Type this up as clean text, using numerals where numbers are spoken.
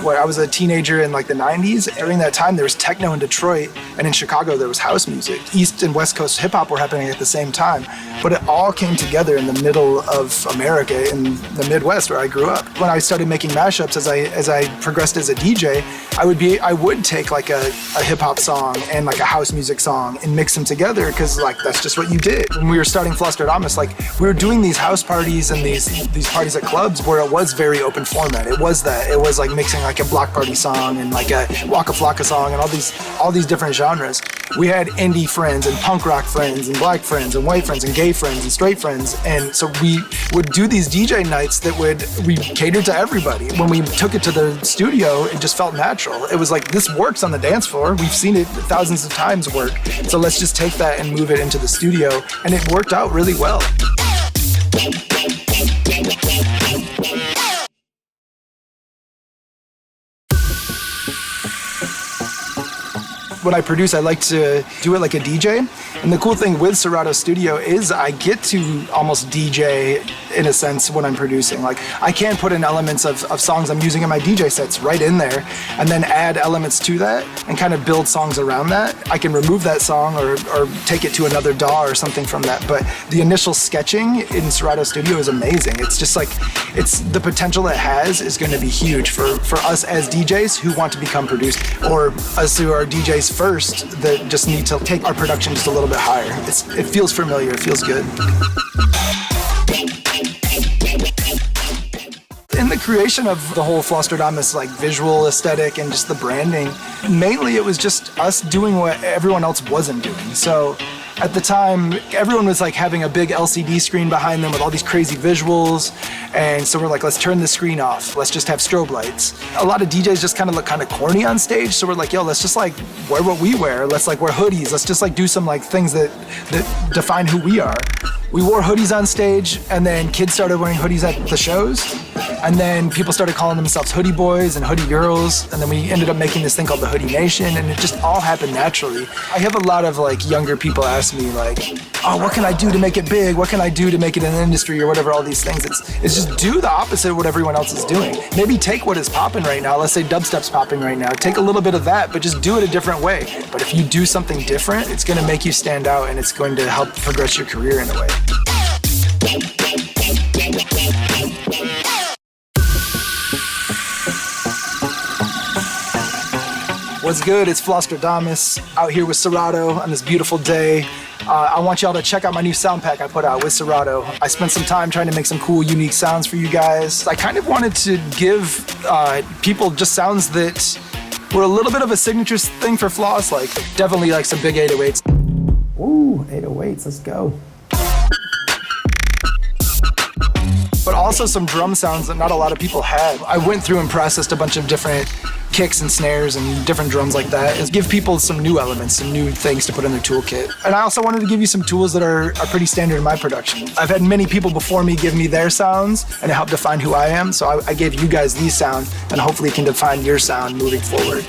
where I was a teenager in like the 90s. During that time, there was techno in Detroit, and in Chicago, there was house music. East and West Coast hip hop were happening at the same time, but it all came together in the middle of America, in the Midwest where I grew up. When I started making mashups, as I progressed as a DJ, I would take like a hip hop song and like a house music song and mix them together, because like that's just what you did. When we were starting Flosstradamus, like we were doing these house parties and these parties at clubs where it was very open format. It was like mixing like a block party song and like a Waka Flocka song and all these different genres. We had indie friends and punk rock friends and black friends and white friends and gay friends and straight friends, and so we would do these DJ nights that we catered to everybody. When we took it to the studio, it just felt natural. It was like, this works on the dance floor. We've seen it thousands of times work, so let's just take that and move it into the studio, and it worked out really well. When I produce, I like to do it like a DJ. And the cool thing with Serato Studio is I get to almost DJ in a sense when I'm producing. Like I can put in elements of songs I'm using in my DJ sets right in there, and then add elements to that and kind of build songs around that. I can remove that song or take it to another DAW or something from that. But the initial sketching in Serato Studio is amazing. It's just like, the potential it has is going to be huge for us as DJs who want to become producers, or us who are DJs first that just need to take our production just a little bit higher. It feels familiar, it feels good. In the creation of the whole Flosstradamus like visual aesthetic and just the branding, mainly it was just us doing what everyone else wasn't doing. So at the time, everyone was like having a big LCD screen behind them with all these crazy visuals, and so we're like, let's turn the screen off. Let's just have strobe lights. A lot of DJs just kind of look kind of corny on stage, so we're like, yo, let's just like wear what we wear. Let's like wear hoodies. Let's just like do some like things that define who we are. We wore hoodies on stage, and then kids started wearing hoodies at the shows, and then people started calling themselves hoodie boys and hoodie girls, and then we ended up making this thing called the Hoodie Nation, and it just all happened naturally. I have a lot of like younger people ask me like, oh, what can I do to make it big? What can I do to make it an industry, or whatever, all these things. It's just do the opposite of what everyone else is doing. Maybe take what is popping right now. Let's say dubstep's popping right now. Take a little bit of that, but just do it a different way. But if you do something different, it's gonna make you stand out, and it's going to help progress your career in a way. What's good? It's Flosstradamus out here with Serato on this beautiful day. I want y'all to check out my new sound pack I put out with Serato. I spent some time trying to make some cool, unique sounds for you guys. I kind of wanted to give people just sounds that were a little bit of a signature thing for Floss, like definitely like some big 808s. Ooh, 808s, let's go. But also some drum sounds that not a lot of people have. I went through and processed a bunch of different kicks and snares and different drums like that, and give people some new elements, some new things to put in their toolkit. And I also wanted to give you some tools that are pretty standard in my production. I've had many people before me give me their sounds, and it helped define who I am, so I gave you guys these sounds, and hopefully it can define your sound moving forward.